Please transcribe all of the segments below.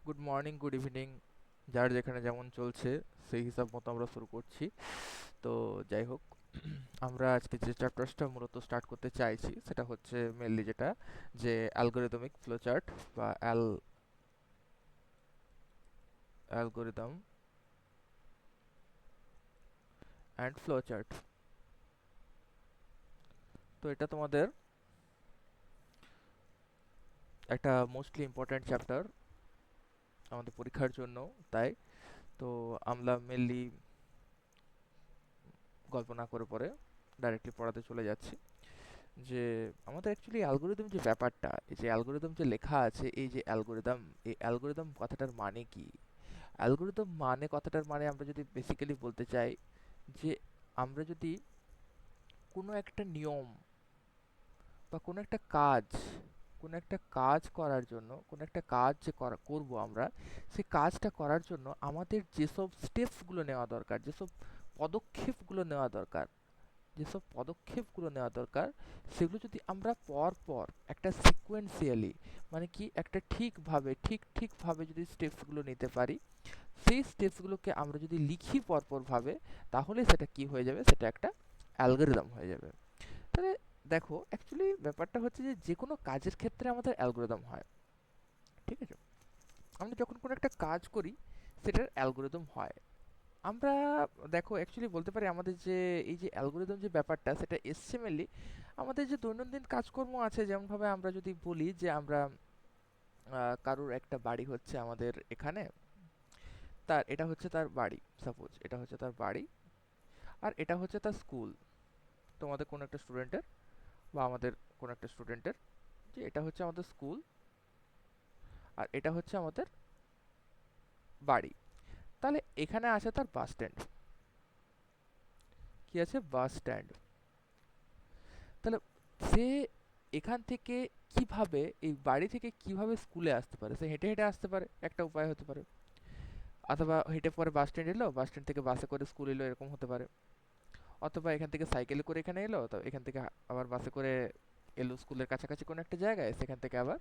Good morning, good evening, যার যেখানে যেমন চলছে সেই হিসাব মতো আমরা শুরু করছি। তো যাই হোক, আমরা আজকে যে চ্যাপ্টারটা মূলত স্টার্ট করতে চাইছি সেটা হচ্ছে মেনলি যেটা যে অ্যালগরিদমিক ফ্লোচার্ট বা অ্যালগরিদম অ্যান্ড ফ্লোচার্ট। তো এটা তোমাদের একটা মোস্টলি ইম্পর্ট্যান্ট চ্যাপ্টার আমাদের পরীক্ষার জন্য। তাই তো আমরা মেনলি গল্প না করে পরে ডাইরেক্টলি পড়াতে চলে যাচ্ছি। যে আমাদের অ্যাকচুয়ালি অ্যালগরিদম যে ব্যাপারটা, এই যে অ্যালগরিদম যে লেখা আছে, এই যে অ্যালগরিদম, এই অ্যালগরিদম কথাটার মানে কি? অ্যালগরিদম মানে কথাটার মানে আমরা যদি বেসিক্যালি বলতে চাই যে আমরা যদি কোনো একটা নিয়ম বা কোনো একটা কাজ করার জন্য, কোনো একটা কাজ যে করবো আমরা, সেই কাজটা করার জন্য আমাদের যেসব স্টেপসগুলো নেওয়া দরকার, যেসব পদক্ষেপগুলো নেওয়া দরকার সেগুলো যদি আমরা পর পর একটা সিকোয়েন্সিয়ালি, মানে কি একটা ঠিকভাবে যদি স্টেপসগুলো নিতে পারি, সেই স্টেপসগুলোকে আমরা যদি লিখি পরপরভাবে, তাহলে সেটা কি হয়ে যাবে, সেটা একটা অ্যালগরিদম হয়ে যাবে। তাহলে দেখো, অ্যাকচুয়ালি ব্যাপারটা হচ্ছে যে যে কোনো কাজের ক্ষেত্রে আমাদের অ্যালগরিদম হয়, ঠিক আছে? আমরা যখন কোনো একটা কাজ করি সেটার অ্যালগরিদম হয়। আমরা দেখো অ্যাকচুয়ালি বলতে পারি আমাদের যে এই যে অ্যালগরিদম যে ব্যাপারটা সেটা এসছে মেনলি আমাদের যে দৈনন্দিন কাজকর্ম আছে। যেমনভাবে আমরা যদি বলি যে আমরা কারোর একটা বাড়ি হচ্ছে আমাদের এখানে, তার এটা হচ্ছে তার বাড়ি, সাপোজ এটা হচ্ছে তার বাড়ি, আর এটা হচ্ছে তার স্কুল। তোমাদের কোনো একটা স্টুডেন্টের বা আমাদের কোনো একটা স্টুডেন্টের, যে এটা হচ্ছে আমাদের স্কুল আর এটা হচ্ছে আমাদের বাড়ি। তাহলে এখানে আছে তার বাস স্ট্যান্ড। কি আছে? Bus stand. তাহলে সে এখান থেকে কিভাবে, এই বাড়ি থেকে কিভাবে স্কুলে আসতে পারে? সে হেঁটে হেঁটে আসতে পারে, একটা উপায় হতে পারে। অথবা হেঁটে পরে বাস স্ট্যান্ড এলো, বাস স্ট্যান্ড থেকে বাসে করে স্কুল এলো, এরকম হতে পারে। অথবা এখান থেকে সাইকেলে করে এখানে এলো, তো এখান থেকে আবার বাসে করে এলো স্কুলের কাছাকাছি কোনো একটা জায়গায়, সেখান থেকে আবার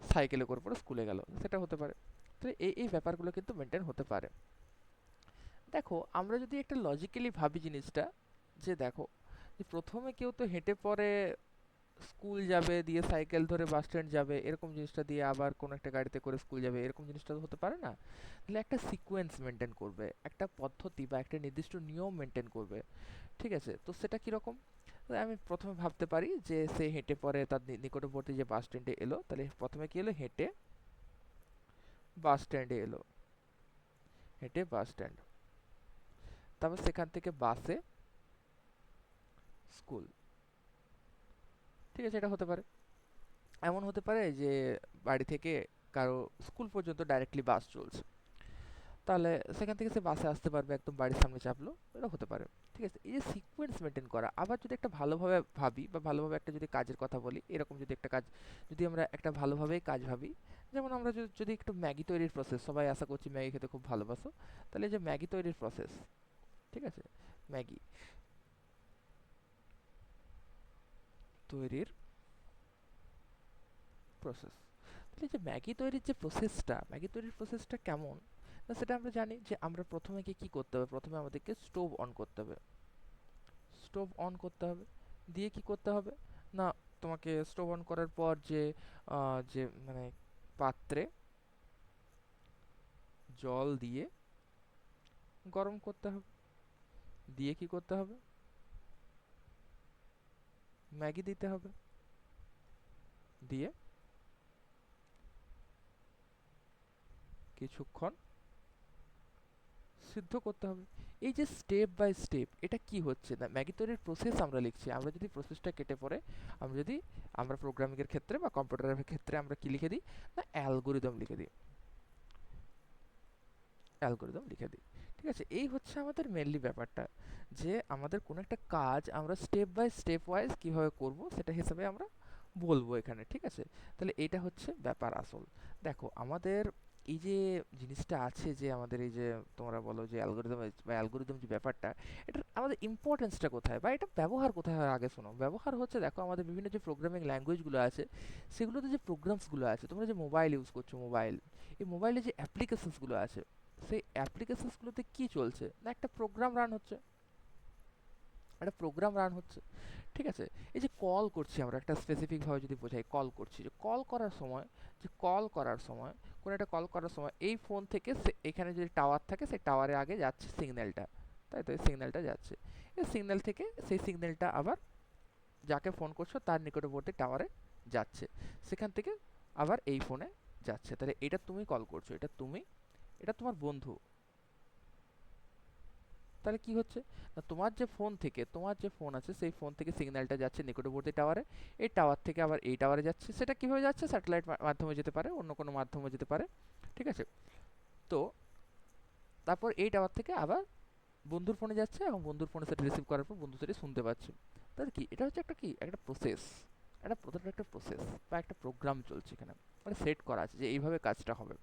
সাইকেলে করে পরে স্কুলে গেল, সেটা হতে পারে। তো এই ব্যাপারগুলো কিন্তু মেনটেন হতে পারে। দেখো আমরা যদি একটা লজিক্যালি ভাবি জিনিসটা, যে দেখো, যে প্রথমে কেউ তো হেঁটে পরে স্কুল যাবে, দিয়ে সাইকেল ধরে বাস স্ট্যান্ড যাবে, এরকম জিনিসটা দিয়ে আবার কোনো একটা গাড়িতে করে স্কুল যাবে, এরকম জিনিসটা তো হতে পারে না। তাহলে একটা সিকোয়েন্স মেনটেন করবে, একটা পদ্ধতি বা একটা নির্দিষ্ট নিয়ম মেনটেন করবে, ঠিক আছে? তো সেটা কীরকম? আমি প্রথমে ভাবতে পারি যে সে হেঁটে পরে তার নিকটবর্তী যে বাস স্ট্যান্ডে এলো, তাহলে প্রথমে কি এলো? হেঁটে বাস স্ট্যান্ডে এলো, হেঁটে বাস স্ট্যান্ড, তারপর সেখান থেকে বাসে স্কুল, ঠিক আছে? এটা হতে পারে। এমন হতে পারে যে বাড়ি থেকে কারো স্কুল পর্যন্ত ডাইরেক্টলি বাস চলছে, তাহলে সেখান থেকে সে বাসে আসতে পারবে, একদম বাড়ির সামনে চাপলো, এটা হতে পারে। ঠিক আছে? এই যে সিকোয়েন্স মেনটেন করা। আবার যদি একটা ভালোভাবে ভাবি বা ভালোভাবে একটা যদি কাজের কথা বলি, এরকম যদি একটা কাজ, যদি আমরা একটা ভালোভাবেই কাজ ভাবি, যেমন আমরা যদি একটু ম্যাগি তৈরির প্রসেস, সবাই আশা করছি ম্যাগি খেতে খুব ভালোবাসো, তাহলে এই যে ম্যাগি তৈরির প্রসেস, ঠিক আছে? ম্যাগি তৈরির প্রসেস, তাহলে যে ম্যাগি তৈরির প্রসেসটা কেমন? না সেটা আমরা জানি যে আমরা প্রথমে কি করতে হবে, প্রথমে আমাদেরকে স্টোভ অন করতে হবে। স্টোভ অন করতে হবে, দিয়ে কি করতে হবে? না, তোমাকে স্টোভ অন করার পর যে যে মানে পাত্রে জল দিয়ে গরম করতে হবে, দিয়ে কি করতে হবে? ম্যাগি দিতে হবে, দিয়ে কিছুক্ষণ সিদ্ধ করতে হবে। এই যে স্টেপ বাই স্টেপ, এটা কি হচ্ছে? না ম্যাগি তৈরির প্রসেস আমরা লিখছি। আমরা যদি প্রসেসটা কেটে পড়ে, আমরা প্রোগ্রামিংয়ের ক্ষেত্রে বা কম্পিউটারের ক্ষেত্রে আমরা কি লিখে দিই? না অ্যালগোরিদম লিখে দিই, অ্যালগরিদম লিখে দিই। ঠিক আছে? এই হচ্ছে আমাদের মেনলি ব্যাপারটা, যে আমাদের কোনো একটা কাজ আমরা স্টেপ বাই স্টেপ ওয়াইজ কীভাবে করব সেটা হিসাবে আমরা বলবো এখানে, ঠিক আছে? তাহলে এটা হচ্ছে ব্যাপার আসল। দেখো আমাদের এই যে জিনিসটা আছে যে আমাদের এই যে তোমরা বলো যে অ্যালগরিদম বা অ্যালগরিদম যে ব্যাপারটা, এটার আমাদের ইম্পর্টেন্সটা কোথায় বা এটা ব্যবহার কোথায় হয় আগে শোনো। ব্যবহার হচ্ছে দেখো আমাদের বিভিন্ন যে প্রোগ্রামিং ল্যাঙ্গুয়েজগুলো আছে সেগুলোতে যে প্রোগ্রামসগুলো আছে, তোমরা যে মোবাইল ইউজ করছো, মোবাইল, এই মোবাইলে যে অ্যাপ্লিকেশনসগুলো আছে, সেই অ্যাপ্লিকেশনসগুলোতে কি চলছে না, একটা প্রোগ্রাম রান হচ্ছে, একটা প্রোগ্রাম রান হচ্ছে। ঠিক আছে? এই যে কল করছি আমরা, একটা স্পেসিফিকভাবে যদি বোঝাই, কল করছি, যে কল করার সময়, যে কল করার সময় কোনো একটা কল করার সময় এই ফোন থেকে এখানে যদি টাওয়ার থাকে সেই টাওয়ারে আগে যাচ্ছে সিগন্যালটা, তাই তো? এই সিগন্যালটা যাচ্ছে, এই সিগন্যাল থেকে সেই সিগন্যালটা আবার যাকে ফোন করছো তার নিকটবর্তী টাওয়ারে যাচ্ছে, সেখান থেকে আবার এই ফোনে যাচ্ছে। তাহলে এটা তুমি কল করছো, এটা তুমি, এটা তোমার বন্ধু। তাহলে কি হচ্ছে না, তোমার যে ফোন থেকে, তোমার যে ফোন আছে সেই ফোন থেকে সিগন্যালটা যাচ্ছে নিকটবর্তী টাওয়ারে, এই টাওয়ার থেকে আবার এই টাওয়ারে যাচ্ছে। সেটা কিভাবে যাচ্ছে? স্যাটেলাইট মাধ্যমে যেতে পারে, অন্য কোনো মাধ্যমে যেতে পারে। ঠিক আছে? তো তারপর এই টাওয়ার থেকে আবার বন্ধুর ফোনে যাচ্ছে এবং বন্ধুর ফোনে সেটা রিসিভ করার পর বন্ধু সেটা শুনতে পাচ্ছে। তাহলে কি এটা হচ্ছে একটা, কি একটা প্রসেস, একটা প্রথমে একটা প্রসেস বা একটা প্রোগ্রাম চলছে এখানে, মানে সেট করা আছে যে এইভাবে কাজটা হবে।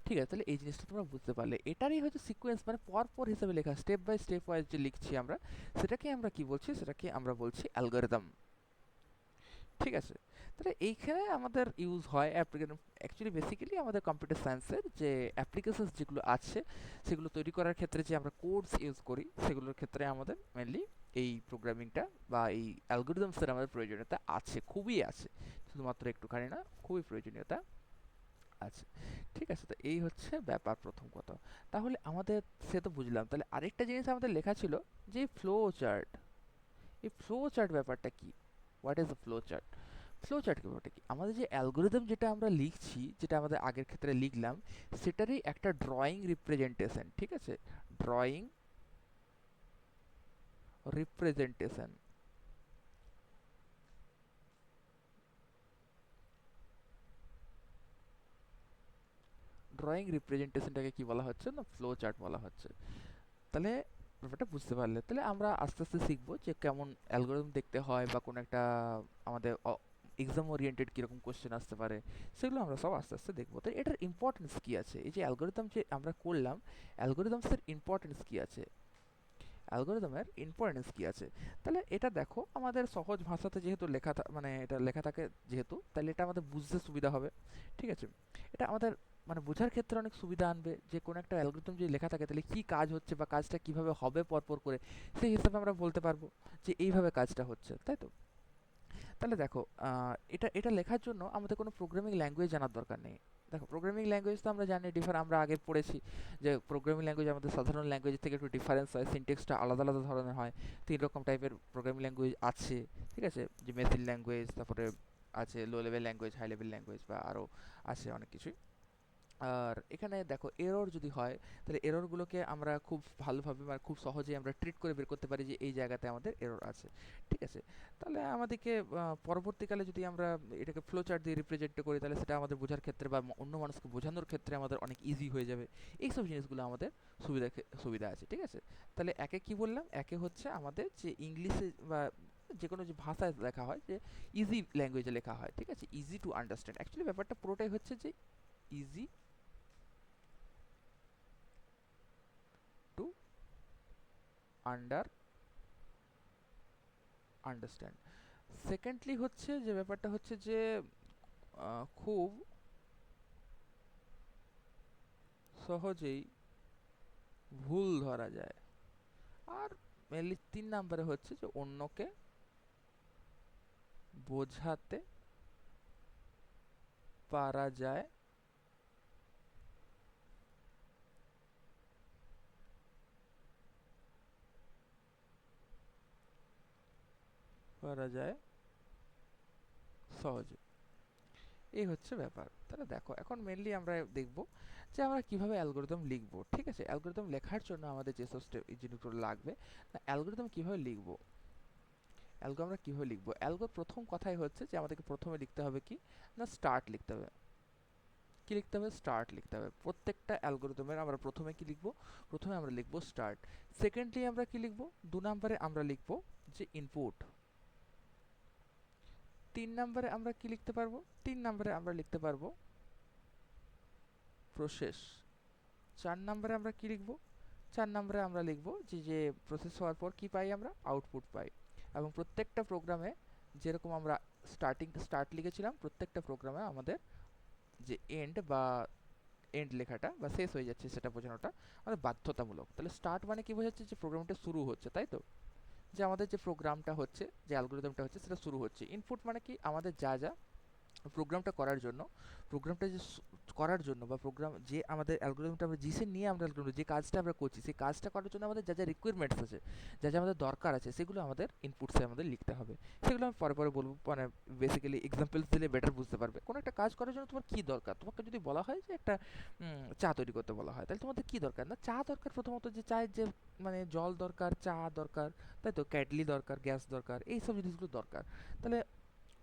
ঠিক আছে? তাহলে এই জিনিসটা তোমরা বুঝতে পারলে, এটারই হচ্ছে সিকোয়েন্স, মানে পরপর হিসেবে লেখা, স্টেপ বাই স্টেপ ওয়াইজ যে লিখছি আমরা, সেটাকে আমরা কি বলছি? সেটাকে আমরা বলছি অ্যালগরিদম। ঠিক আছে? তাহলে এইখানে আমাদের ইউজ হয় অ্যাকচুয়ালি বেসিক্যালি আমাদের কম্পিউটার সায়েন্সের যে অ্যাপ্লিকেশনস যেগুলো আছে সেগুলো তৈরি করার ক্ষেত্রে যে আমরা কোডস ইউজ করি সেগুলোর ক্ষেত্রে আমাদের মেনলি এই প্রোগ্রামিংটা বা এই অ্যালগরিদমসের আমাদের প্রয়োজনীয়তা আছে, খুবই আছে, শুধুমাত্র একটুখানি না, খুবই প্রয়োজনীয়তা আছে। ঠিক আছে? তো এই হচ্ছে ব্যাপার, প্রথম কথা। তাহলে আমাদের, সে তো বুঝলাম, তাহলে আরেকটা জিনিস আমাদের লেখা ছিল যে ফ্লো চার্ট। এই ফ্লো চার্ট ব্যাপারটা কি? What is the flow chart? Flow chart ব্যাপারটা কি? আমাদের যে অ্যালগরিদম যেটা আমরা লিখছি, যেটা আমাদের আগের ক্ষেত্রে লিখলাম, সেটারই একটা ড্রয়িং রিপ্রেজেন্টেশন। ঠিক আছে? Drawing representation. ড্রয়িং রিপ্রেজেন্টেশনটাকে কি বলা হচ্ছে না? ফ্লো চার্ট বলা হচ্ছে। তাহলে ব্যাপারটা বুঝতে পারলে, তাহলে আমরা আস্তে আস্তে শিখবো যে কেমন অ্যালগরিদম দেখতে হয় বা কোনো একটা আমাদের এক্সাম ওরিয়েন্টেড কীরকম কোশ্চেন আসতে পারে, সেগুলো আমরা সব আস্তে আস্তে দেখবো। তো এটার ইম্পর্টেন্স কী আছে? এই যে অ্যালগরিদম যে আমরা করলাম, অ্যালগরিদমসের ইম্পর্টেন্স কী আছে? অ্যালগরিদমের ইম্পর্টেন্স কী আছে? তাহলে এটা দেখো, আমাদের সহজ ভাষাতে যেহেতু লেখা মানে এটা লেখা থাকে যেহেতু, তাহলে এটা আমাদের বুঝতে সুবিধা হবে। ঠিক আছে? এটা আমাদের মানে বোঝার ক্ষেত্রে অনেক সুবিধা আনবে যে কোনো একটা অ্যালগরিদম যদি লেখা থাকে তাহলে কী কাজ হচ্ছে বা কাজটা কীভাবে হবে পরপর করে, সেই হিসাবে আমরা বলতে পারবো যে এইভাবে কাজটা হচ্ছে, তাই তো? তাহলে দেখো, এটা এটা লেখার জন্য আমাদের কোনো প্রোগ্রামিং ল্যাঙ্গুয়েজ জানার দরকার নেই। দেখো, প্রোগ্রামিং ল্যাঙ্গুয়েজ তো আমরা জানি আমরা আগে পড়েছি যে প্রোগ্রামিং ল্যাঙ্গুয়েজ আমাদের সাধারণ ল্যাঙ্গুয়েজ থেকে একটু ডিফারেন্স হয়, সিনট্যাক্সটা আলাদা আলাদা ধরনের হয়। ৩ রকম টাইপের প্রোগ্রামিং ল্যাঙ্গুয়েজ আছে। ঠিক আছে? যে মেশিন ল্যাঙ্গুয়েজ, তারপরে আছে low level language, high level language, বা আরও আছে অনেক কিছুই। আর এখানে দেখো, এরর যদি হয় তাহলে এররগুলোকে আমরা খুব ভালোভাবে বা খুব সহজেই আমরা ট্রিট করে বের করতে পারি যে এই জায়গাতে আমাদের এরর আছে। ঠিক আছে? তাহলে আমাদেরকে পরবর্তীকালে যদি আমরা এটাকে ফ্লো চার্ট দিয়ে রিপ্রেজেন্ট করি তাহলে সেটা আমাদের বোঝার ক্ষেত্রে বা অন্য মানুষকে বোঝানোর ক্ষেত্রে আমাদের অনেক ইজি হয়ে যাবে। এইসব জিনিসগুলো আমাদের সুবিধা আছে। ঠিক আছে? তাহলে একে কি বললাম? একে হচ্ছে আমাদের যে ইংলিশে বা যে কোনো যে ভাষায় লেখা হয়, যে ইজি ল্যাঙ্গুয়েজে লেখা হয়। ঠিক আছে? Easy to understand. অ্যাকচুয়ালি ব্যাপারটা পুরোটাই হচ্ছে যে ইজি টু আন্ডারস্ট্যান্ড। সেকেন্ডলি হচ্ছে যে ব্যাপারটা হচ্ছে যে খুব সহজেই ভুল ধরা যায়। আর মেনলি ৩ নাম্বারে হচ্ছে যে অন্যকে বোঝাতে পারা যায়, পারা যায় সহজে। এই হচ্ছে ব্যাপার। তাহলে দেখো, এখন মেনলি আমরা দেখব যে আমরা কিভাবে অ্যালগরিদম লিখব। ঠিক আছে? অ্যালগরিদম লেখার জন্য আমাদের যেসব স্টেপ এই জিনিসগুলো লাগবে, না অ্যালগরিদম কিভাবে লিখব, অ্যালগো আমরা কিভাবে লিখব? অ্যালগোর প্রথম কথাই হচ্ছে যে আমাদেরকে প্রথমে লিখতে হবে কি না, স্টার্ট লিখতে হবে। কি লিখতে হবে? স্টার্ট লিখতে হবে। প্রত্যেকটা অ্যালগরিদমের আমরা প্রথমে কি লিখব? প্রথমে আমরা লিখব স্টার্ট। সেকেন্ডলি আমরা কি লিখব? ২ নম্বরে আমরা লিখব যে ইনপুট। ৩ নম্বরে আমরা কি লিখতে পারবো? ৩ নম্বরে আমরা লিখতে পারবো প্রসেস। 4 নম্বরে আমরা কি লিখব? 4 নম্বরে আমরা লিখব যে প্রসেস হওয়ার পর কি পাই আমরা? আউটপুট পাই। এবং প্রত্যেকটা প্রোগ্রামে যেরকম আমরা স্টার্ট লিখেছিলাম, প্রত্যেকটা প্রোগ্রামে আমাদের যে এন্ড লেখাটা বা শেষ হয়ে যাচ্ছে সেটা বোঝানোটা আমাদের বাধ্যতামূলক। তাহলে স্টার্ট মানে কি বোঝাচ্ছে? যে প্রোগ্রামটা শুরু হচ্ছে, তাই তো? যে আমাদের যে প্রোগ্রামটা হচ্ছে, যে অ্যালগরিদমটা হচ্ছে সেটা শুরু হচ্ছে। ইনপুট মানে কি? আমাদের যা প্রোগ্রামটা করার জন্য, প্রোগ্রামটা যে করার জন্য বা প্রোগ্রাম যে আমাদের অ্যালগরিদমটা আমরা জিসে নিয়ে আমরা অ্যালগরিদম যে কাজটা আমরা করছি সেই কাজটা করার জন্য আমাদের যা রিকোয়ারমেন্টস আছে, যা আমাদের দরকার আছে, সেগুলো আমাদের ইনপুটসে আমাদের লিখতে হবে। সেগুলো আমি পরে বলবো, মানে বেসিক্যালি এক্সাম্পলস দিলে বেটার বুঝতে পারবে। কোনো একটা কাজ করার জন্য তোমার কী দরকার? তোমাকে যদি বলা হয় যে একটা চা তৈরি করতে বলা হয়, তাহলে তোমাদের কী দরকার? না, চা দরকার। প্রথমত যে চায়ের যে মানে জল দরকার, চা দরকার, তাই তো? ক্যাটলি দরকার, গ্যাস দরকার, এইসব জিনিসগুলো দরকার। তাহলে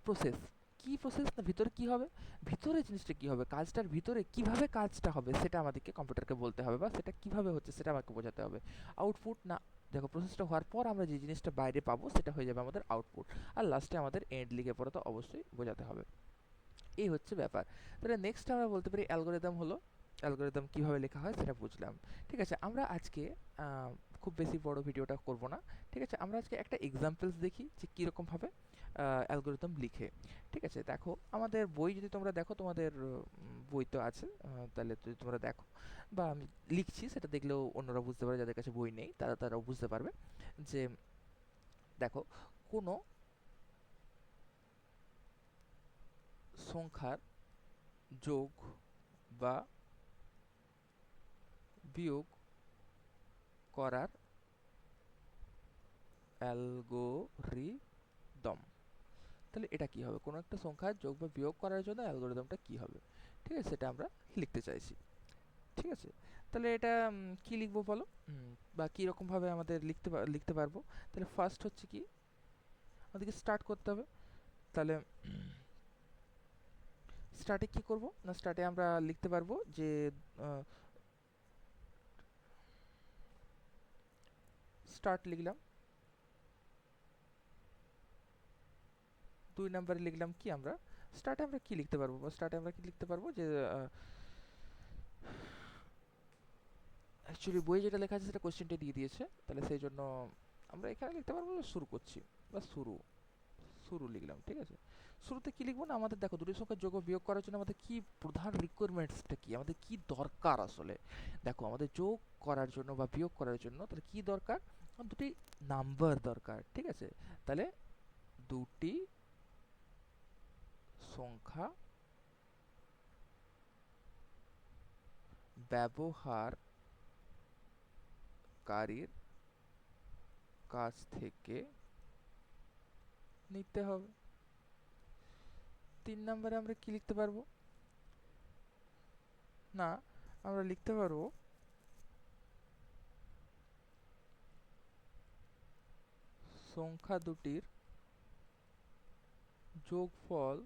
প্রসেস, কি প্রসেস? না, ভিতরে কি হবে, ভিতরে জিনিসটা কি হবে, কাজটার ভিতরে কিভাবে কাজটা হবে সেটা আমাদেরকে কম্পিউটারকে বলতে হবে, বা সেটা কিভাবে হচ্ছে সেটা আমাকে বোঝাতে হবে। আউটপুট না, দেখো প্রসেসটা হওয়ার পর আমরা যে জিনিসটা বাইরে পাবো সেটা হয়ে যাবে আমাদের আউটপুট। আর লাস্টে আমাদের এন্ড লিখে পরে তো অবশ্যই বোঝাতে হবে। এই হচ্ছে ব্যাপার। তাহলে নেক্সট আমরা বলতে পারি অ্যালগরিদম হলো, অ্যালগরিদম কিভাবে লেখা হয় সেটা বুঝলাম। ঠিক আছে, আমরা আজকে খুব বেশি বড় ভিডিওটা করব না। ঠিক আছে, আমরা আজকে একটা এক্সাম্পলস দেখি যে কীরকমভাবে অ্যালগরিদম লিখে। ঠিক আছে, দেখো আমাদের বই যদি তোমরা দেখো, তোমাদের বই তো আছে, তাহলে যদি তোমরা দেখো বা আমি লিখছি সেটা দেখলেও অন্যরা বুঝতে পারে, যাদের কাছে বই নেই তারাও বুঝতে পারবে। যে দেখো, কোনো সংখ্যার যোগ বা বিয়োগ করার অ্যালগোরিদম। তাহলে এটা কি হবে? কোনো একটা সংখ্যার যোগ বা বিয়োগ করার জন্য অ্যালগোরিদমটা কি হবে? ঠিক আছে, সেটা আমরা লিখতে চাইছি। ঠিক আছে, তাহলে এটা কি লিখবো বলো? বা কীরকমভাবে আমাদের লিখতে পারবো? তাহলে ফার্স্ট হচ্ছে কি, আমাদেরকে স্টার্ট করতে হবে। তাহলে স্টার্টে কি করব? না, স্টার্টে আমরা লিখতে পারবো যে স্টার্ট লিখলাম। 2 নম্বরে লিখলাম কি আমরা? স্টার্টে আমরা কি লিখতে পারবো? বা স্টার্টে আমরা কি লিখতে পারবো যে অ্যাকচুয়ালি বইয়ে যেটা লেখা আছে সেটা কোশ্চেনটা দিয়ে দিয়েছে, তাহলে সেই জন্য আমরা এখানে লিখতে পারবো শুরু করছি, বা শুরু লিখলাম। ঠিক আছে, শুরুতে কি লিখবো? না, আমাদের দেখো দুটি সংখ্যা যোগ ও বিয়োগ করার জন্য আমাদের কি প্রধান রিকোয়ারমেন্টসটা কি, আমাদের কি দরকার আসলে? দেখো আমাদের যোগ করার জন্য বা বিয়োগ করার জন্য তাহলে কি দরকার? দুটি নাম্বার দরকার। ঠিক আছে, তাহলে দুটি সংখ্যা ব্যবহারকারীর কাছ থেকে নিতে হবে। 3 নম্বরে আমরা কি লিখতে পারবো? না, আমরা লিখতে পারবো সংখ্যা দুটির যোগফল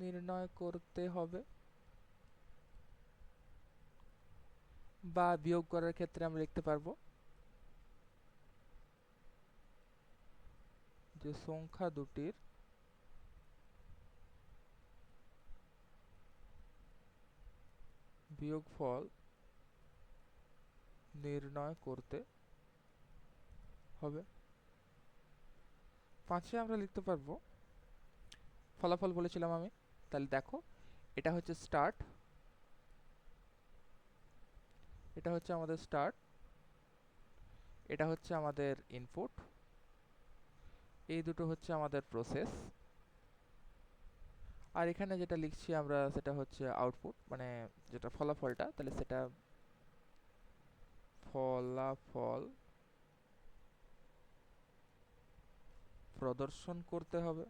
নির্ণয় করতে হবে। বা বিয়োগ করার ক্ষেত্রে আমরা লিখতে পারবো যে সংখ্যা দুটির বিয়োগফল নির্ণয় করতে হবে। 5-এ আমরা লিখতে পারবো ফলাফল বলেছিলাম আমি। তাহলে দেখো, এটা হচ্ছে স্টার্ট, এটা হচ্ছে আমাদের স্টার্ট, এটা হচ্ছে আমাদের ইনপুট, এই দুটো হচ্ছে আমাদের প্রসেস, আর এখানে যেটা লিখছি আমরা সেটা হচ্ছে আউটপুট, মানে যেটা ফলাফলটা, তাহলে সেটা ফলাফল প্রদর্শন করতে হবে।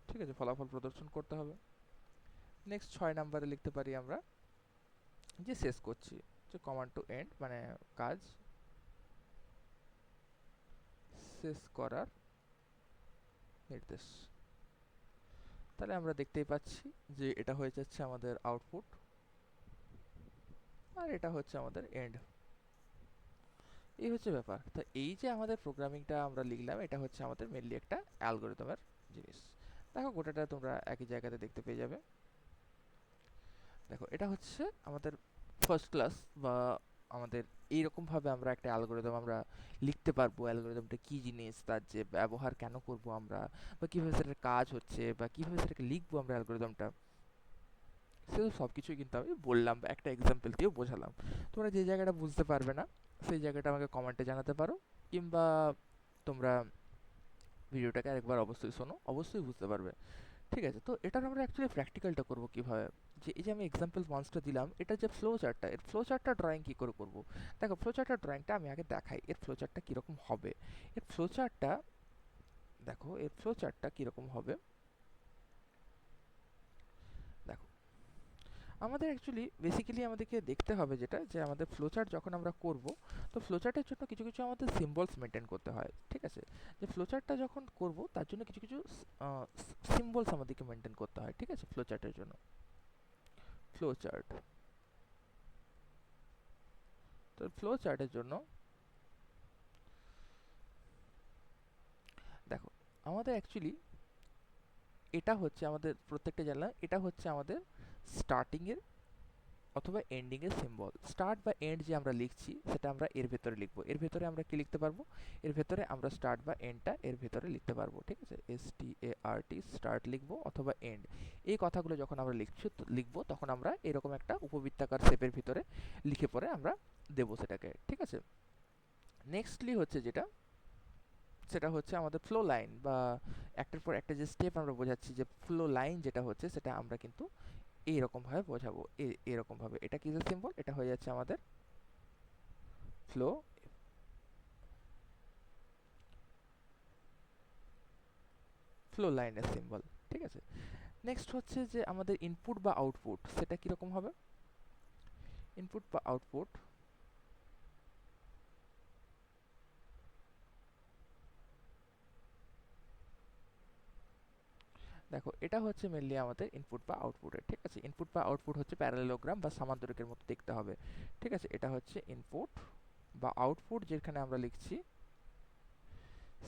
ঠিক আছে, ফলাফল প্রদর্শন করতে হবে। নেক্সট 6 নম্বরে লিখতে পারি আমরা যে শেষ করছি, যে কমান্ড টু এন্ড, মানে কাজ শেষ করার নির্দেশ। তাহলে আমরা দেখতেই পাচ্ছি যে এটা হয়ে যাচ্ছে আমাদের আউটপুট, আর এটা হচ্ছে আমাদের এন্ড। এই হচ্ছে ব্যাপার। তো এই যে আমাদের প্রোগ্রামিংটা আমরা লিখলাম, এটা হচ্ছে আমাদের মেনলি একটা অ্যালগরিদমের জিনিস। দেখো গোটাটা তোমরা একই জায়গাতে দেখতে পেয়ে যাবে। দেখো এটা হচ্ছে আমাদের ফার্স্ট ক্লাস, বা আমাদের এইরকমভাবে আমরা একটা অ্যালগোরিদম আমরা লিখতে পারবো। অ্যালগোরিদমটা কী জিনিস, তার যে ব্যবহার কেন করব আমরা, বা কীভাবে সেটার কাজ হচ্ছে, বা কীভাবে সেটাকে লিখবো আমরা অ্যালগোরিদমটা, সেগুলো সব কিছুই কিন্তু আমি বললাম বা একটা এক্সাম্পল দিয়েও বোঝালাম। তোমরা যে জায়গাটা বুঝতে পারবে না সেই জায়গাটা আমাকে কমেন্টে জানাতে পারো, কিংবা তোমরা ভিডিওটাকে আরেকবার অবশ্যই শোনো, অবশ্যই বুঝতে পারবে। ঠিক আছে, তো এটার আমরা অ্যাকচুয়ালি প্র্যাকটিক্যালটা করবো কীভাবে, যে এই যে আমি এক্সাম্পল ওয়ান্সটা দিলাম, এটা যে ফ্লো চার্টটা, এর ফ্লো চার্টটা ড্রয়িং কী করে করবো। দেখো ফ্লো চার্টটা ড্রয়িংটা আমি আগে দেখাই, এর ফ্লো চার্টটা কীরকম হবে। এর ফ্লো চার্টটা দেখো, এর ফ্লো চার্টটা কীরকম হবে। দেখো আমাদের অ্যাকচুয়ালি বেসিক্যালি আমাদেরকে দেখতে হবে যেটা, যে আমাদের ফ্লো চার্ট যখন আমরা করব, তো ফ্লো চার্টের জন্য কিছু কিছু আমাদের সিম্বলস মেনটেন করতে হয়। ঠিক আছে, যে ফ্লো চার্টটা যখন করব তার জন্য কিছু কিছু সিম্বলস আমাদেরকে মেনটেন করতে হয়। ঠিক আছে, ফ্লো চার্টের জন্য ফ্লো চার্ট, তো ফ্লো চার্টের জন্য দেখো আমাদের অ্যাকচুয়ালি এটা হচ্ছে আমাদের প্রত্যেকটা জানলা, এটা হচ্ছে আমাদের স্টার্টিংয়ের অথবা এন্ডিংয়ের সিম্বল। স্টার্ট বা এন্ড যে আমরা লিখছি সেটা আমরা এর ভেতরে লিখবো। এর ভেতরে আমরা কি লিখতে পারবো, এর ভেতরে আমরা স্টার্ট বা এন্ডটা এর ভেতরে লিখতে পারবো। ঠিক আছে, START স্টার্ট লিখবো অথবা এন্ড। এই কথাগুলো যখন আমরা লিখবো তখন আমরা এরকম একটা উপবৃত্তাকার শেপের ভিতরে লিখে পরে আমরা দেবো সেটাকে। ঠিক আছে, নেক্সটলি হচ্ছে যেটা, সেটা হচ্ছে আমাদের ফ্লো লাইন, বা একটার পর একটা যে স্টেপ আমরা বোঝাচ্ছি, যে ফ্লো লাইন যেটা হচ্ছে সেটা আমরা কিন্তু এইরকমভাবে বোঝাবো। এরকমভাবে এটা কিসের সিম্বল, এটা হয়ে যাচ্ছে আমাদের ফ্লো ফ্লো লাইনের সিম্বল। ঠিক আছে, নেক্সট হচ্ছে যে আমাদের ইনপুট বা আউটপুট, সেটা কীরকম হবে। ইনপুট বা আউটপুট, দেখো এটা হচ্ছে মেনলি আমাদের ইনপুট বা আউটপুটের। ঠিক আছে, ইনপুট বা আউটপুট হচ্ছে প্যারালেলোগ্রাম বা সামান্তরিকের মতো দেখতে হবে। ঠিক আছে, এটা হচ্ছে ইনপুট বা আউটপুট, যেখানে আমরা লিখছি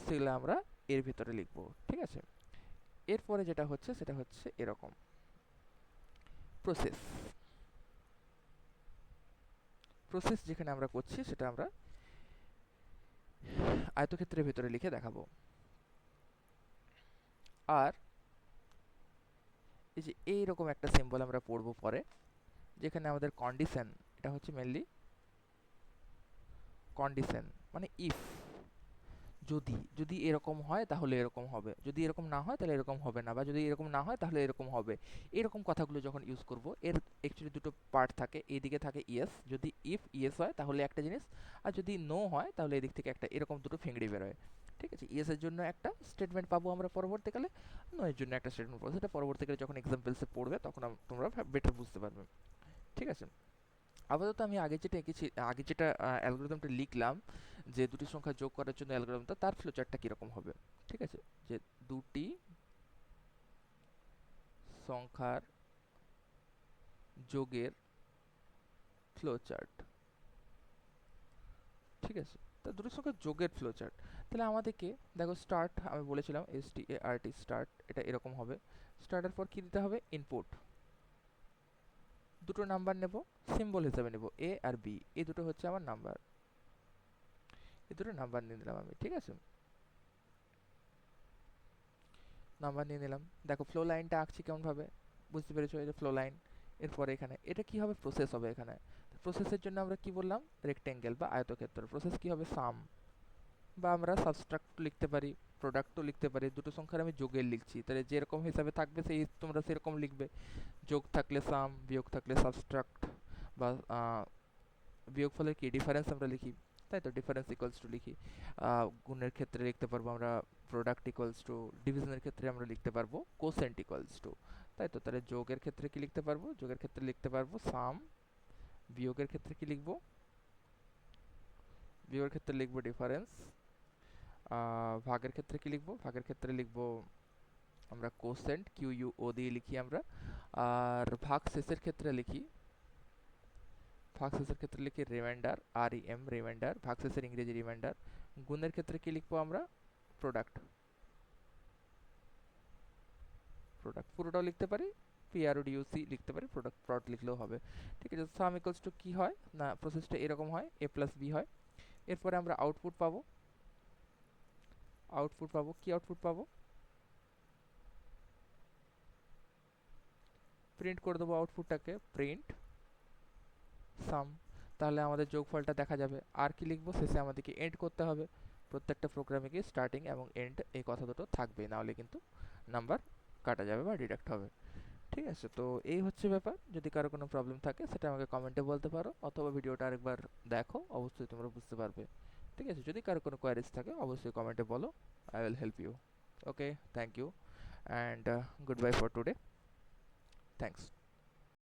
সেগুলো আমরা এর ভিতরে লিখবো। ঠিক আছে, এরপরে যেটা হচ্ছে সেটা হচ্ছে এরকম প্রসেস। প্রসেস যেখানে আমরা করছি সেটা আমরা আয়তক্ষেত্রের ভিতরে লিখে দেখাবো। আর এই যে এইরকম একটা সিম্বল আমরা পড়বো পরে, যেখানে আমাদের কন্ডিশন, এটা হচ্ছে মেনলি কন্ডিশন, মানে ইফ, যদি যদি এরকম হয় তাহলে এরকম হবে, যদি এরকম না হয় তাহলে এরকম হবে না, বা যদি এরকম না হয় তাহলে এরকম হবে। এরকম কথাগুলো যখন ইউজ করব, এর অ্যাকচুয়ালি দুটো পার্ট থাকে, এইদিকে থাকে ইয়েস, যদি ইফ ইয়েস হয় তাহলে একটা জিনিস, আর যদি নো হয় তাহলে এদিক থেকে একটা, এরকম দুটো ফিংড়ি বেরোয়। ঠিক আছে, ইয়েসের জন্য একটা স্টেটমেন্ট পাবো আমরা পরবর্তীকালে, নো এর জন্য একটা স্টেটমেন্ট পাবো, সেটা পরবর্তীকালে যখন এক্সাম্পলসে পড়বে তখন তোমরা বেটার বুঝতে পারবে। ঠিক আছে, আপাতত আমি আগে যেটা এঁকেছি, আগে যেটা অ্যালগোরিদমটা লিখলাম, যে দুটি সংখ্যা যোগ করার জন্য অ্যালগোরিদমটা, তার ফ্লোচার্টটা কীরকম হবে। ঠিক আছে, যে দুটি সংখ্যার যোগের ফ্লোচার্ট। ঠিক আছে, তা দুটি সংখ্যার যোগের ফ্লোচার্ট, তাহলে আমাদেরকে দেখো স্টার্ট, আমি বলেছিলাম START স্টার্ট, এটা এরকম হবে। স্টার্টের পর কী দিতে হবে, ইনপুট, দুটো নাম্বার নেব, সিম্বল হিসাবে নেব A আর B, এই দুটো হচ্ছে আমার নাম্বার, এই দুটো নাম্বার নিয়ে নিলাম আমি। ঠিক আছে, নাম্বার নিয়ে নিলাম। দেখো ফ্লো লাইনটা আঁকছি কেমনভাবে, বুঝতে পেরেছো, এই যে ফ্লো লাইন। এরপরে এখানে এটা কি হবে, প্রসেস হবে এখানে। প্রসেসের জন্য আমরা কি বললাম, রেক্টেঙ্গেল বা আয়তক্ষেত্র। প্রসেস কি হবে, সাম, বা আমরা সাবস্ট্রাক্ট লিখতে পারি, প্রোডাক্টও লিখতে পারি। দুটো সংখ্যার আমি যোগের লিখছি, তাহলে যেরকম হিসাবে থাকবে সেই তোমরা সেরকম লিখবে। যোগ থাকলে সাম, বিয়োগ থাকলে সাবস্ট্রাক্ট, বা বিয়োগফলের কি ডিফারেন্স আমরা লিখি, তাই তো, ডিফারেন্স ইকুয়ালস টু লিখি। গুণের ক্ষেত্রে লিখতে পারবো আমরা প্রোডাক্ট ইকুয়ালস টু, ডিভিশনের ক্ষেত্রে আমরা লিখতে পারবো কোসেন্ট ইকুয়ালস টু, তাই তো। তাহলে যোগের ক্ষেত্রে কি লিখতে পারবো, যোগের ক্ষেত্রে লিখতে পারবো সাম, বিয়োগের ক্ষেত্রে কি লিখবো, বিয়োগের ক্ষেত্রে লিখবো ডিফারেন্স, ভাগের ক্ষেত্রে কি লিখবো, ভাগের ক্ষেত্রে লিখবো আমরা কোসেন্ট, QUO দিয়ে লিখি আমরা। আর ভাগ শেষের ক্ষেত্রে লিখি, ভাগশেষের ক্ষেত্রে লিখি রিমাইন্ডার, REM রিমাইন্ডার, ভাগশেষের ইংরেজি রিমাইন্ডার। গুণের ক্ষেত্রে কি লিখবো আমরা, প্রোডাক্ট। প্রোডাক্ট পুরোটাও লিখতে পারি, পিআরওডিউসি লিখতে পারি, প্রোডাক্ট প্রড লিখলেও হবে। ঠিক আছে, সাম ইকুয়ালস টু কী হয় না, প্রসেসটা এরকম হয়, এ প্লাস বি হয়। এরপরে আমরা আউটপুট পাবো, কি আউটপুট পাবো, প্রিন্ট করে দেবো আউটপুটটাকে, প্রিন্ট সাম। তাহলে আমাদের যোগফলটা দেখা যাবে। আর কি লিখবো, শেষে আমাদেরকে এন্ড করতে হবে। প্রত্যেকটা প্রোগ্রামে গিয়ে স্টার্টিং এবং এন্ড এই কথা দুটো থাকবে, নাহলে কিন্তু নাম্বার কাটা যাবে বা ডিডাক্ট হবে। ঠিক আছে, তো এই হচ্ছে ব্যাপার। যদি কারো কোনো প্রবলেম থাকে সেটা আমাকে কমেন্টে বলতে পারো, অথবা ভিডিওটা আরেকবার দেখো, অবশ্যই তোমরা বুঝতে পারবে। ঠিক আছে, যদি কারো কোনো কোয়ারিজ থাকে অবশ্যই কমেন্টে বলো, I will help you. Okay, thank you and good bye for today. Thanks.